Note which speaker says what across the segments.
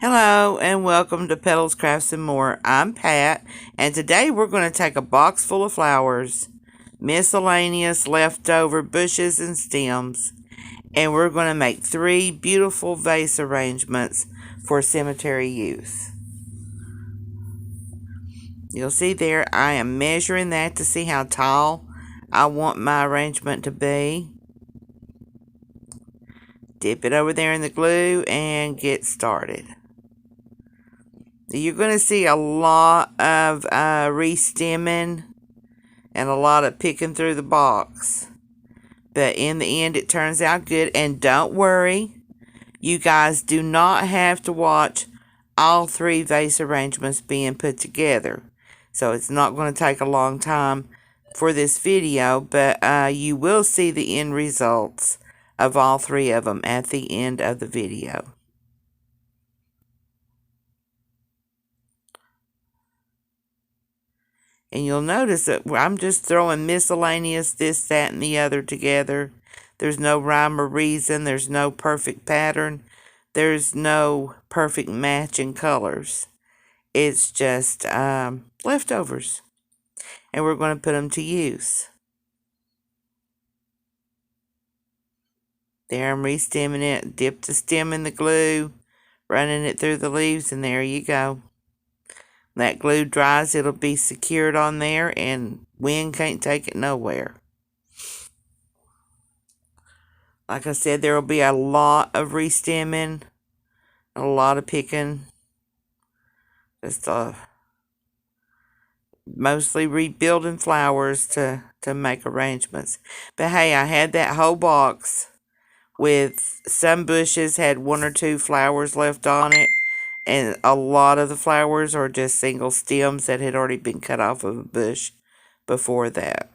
Speaker 1: Hello and welcome to Petals, Crafts, and More. I'm Pat, and today we're going to take a box full of flowers, miscellaneous leftover bushes and stems, and we're going to make 3 beautiful vase arrangements for cemetery use. You'll see there I am measuring that to see how tall I want my arrangement to be. Dip it over there in the glue and get started. You're going to see a lot of re-stemming and a lot of picking through the box. But in the end, it turns out good. And don't worry, you guys do not have to watch all 3 vase arrangements being put together. So it's not going to take a long time for this video, but you will see the end results of all 3 of them at the end of the video. And you'll notice that I'm just throwing miscellaneous this, that, and the other together. There's no rhyme or reason. There's no perfect pattern. There's no perfect match in colors. It's just leftovers. And we're going to put them to use. There, I'm re-stemming it. Dip the stem in the glue. Running it through the leaves, and there you go. That glue dries, it'll be secured on there, and wind can't take it nowhere. Like I said, there will be a lot of re-stemming, a lot of picking. Just mostly rebuilding flowers to make arrangements. But hey, I had that whole box with some bushes had 1 or 2 flowers left on it. And a lot of the flowers are just single stems that had already been cut off of a bush before that.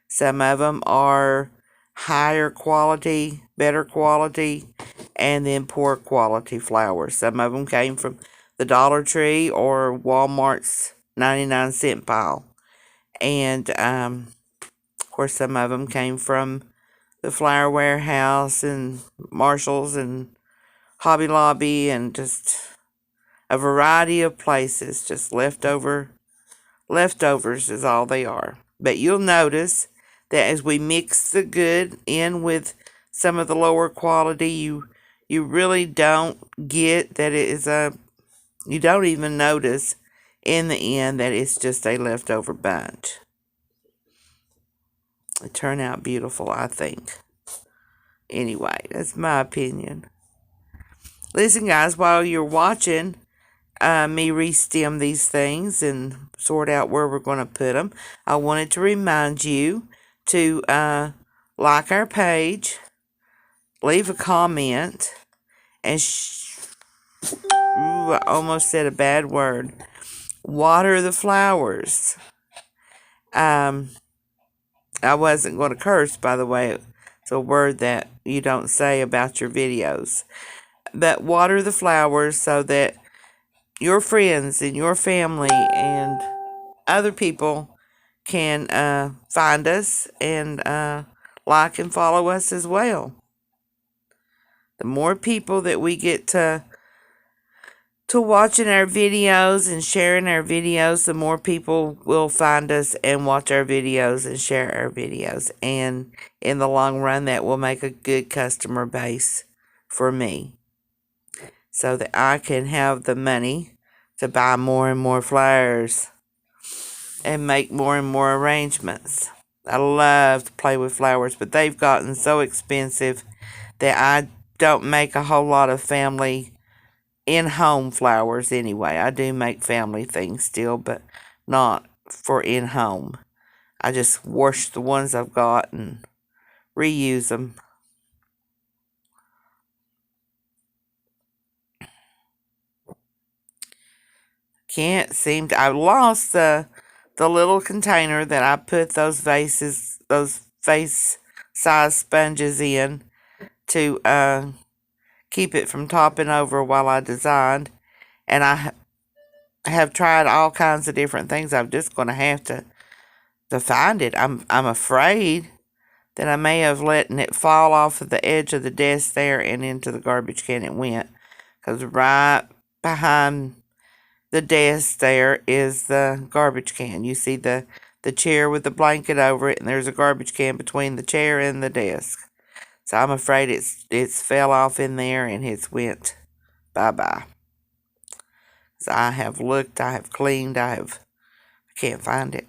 Speaker 1: Some of them are higher quality, better quality, and then poor quality flowers. Some of them came from the Dollar Tree or Walmart's 99-cent pile. And, of course, some of them came from the Flower Warehouse and Marshall's and Hobby Lobby and just a variety of places. Just leftovers is all they are. But you'll notice that as we mix the good in with some of the lower quality, you really don't get that it is you don't even notice in the end that it's just a leftover bunch. It turned out beautiful, I think. Anyway, that's my opinion. Listen, guys, while you're watching me re-stem these things and sort out where we're going to put them, I wanted to remind you to like our page, leave a comment, and I almost said a bad word. Water the flowers. I wasn't going to curse, by the way. It's a word that you don't say about your videos. But water the flowers so that your friends and your family and other people can find us and like and follow us as well. The more people that we get to watching our videos and sharing our videos, the more people will find us and watch our videos and share our videos. And in the long run, that will make a good customer base for me, so that I can have the money to buy more and more flowers and make more and more arrangements. I love to play with flowers, but they've gotten so expensive that I don't make a whole lot of family in-home flowers anyway. I do make family things still, but not for in-home. I just wash the ones I've got and reuse them. Can't seem to... I lost the little container that I put those vase size sponges in to keep it from topping over while I designed. And I have tried all kinds of different things. I'm just going to have to find it. I'm afraid that I may have letting it fall off of the edge of the desk there and into the garbage can it went. Because right behind the desk there is the garbage can. You see the chair with the blanket over it, and there's a garbage can between the chair and the desk. So I'm afraid it's fell off in there and it's went bye-bye. So I have looked, I have cleaned, I can't find it.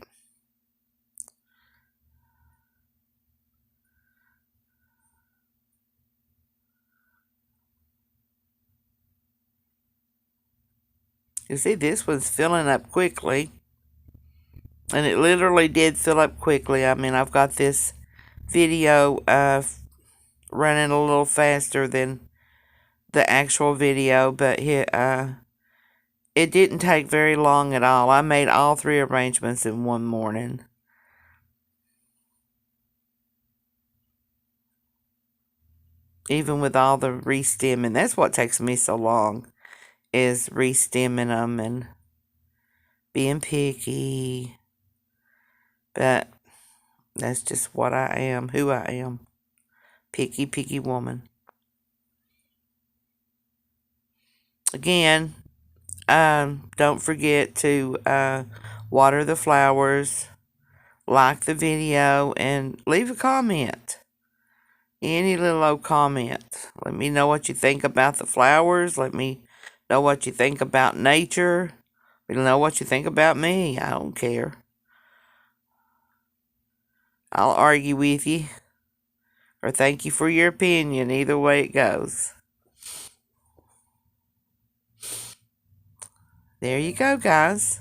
Speaker 1: You see, this one's filling up quickly. And it literally did fill up quickly. I mean, I've got this video running a little faster than the actual video, but it didn't take very long at all. I made all 3 arrangements in one morning. Even with all the re-stemming. That's what takes me so long, is re-stemming them and being picky. But that's just what I am, who I am. Picky, picky woman. Again, don't forget to water the flowers, like the video, and leave a comment. Any little old comment. Let me know what you think about the flowers. Let me know what you think about nature. Let me know what you think about me. I don't care. I'll argue with you or thank you for your opinion. Either way it goes. There you go, guys.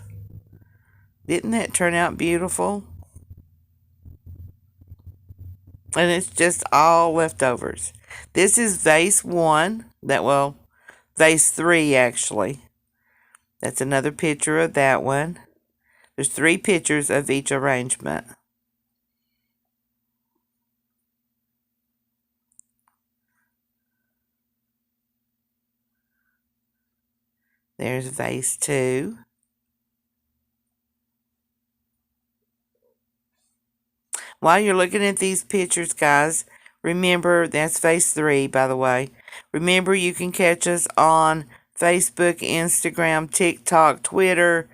Speaker 1: Didn't that turn out beautiful? And it's just all leftovers. This is vase 1. Vase 3 actually. That's another picture of that one. There's 3 pictures of each arrangement. There's vase 2. While you're looking at these pictures, guys, remember, that's vase 3, by the way. Remember, you can catch us on Facebook, Instagram, TikTok, Twitter,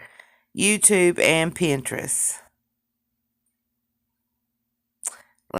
Speaker 1: YouTube, and Pinterest.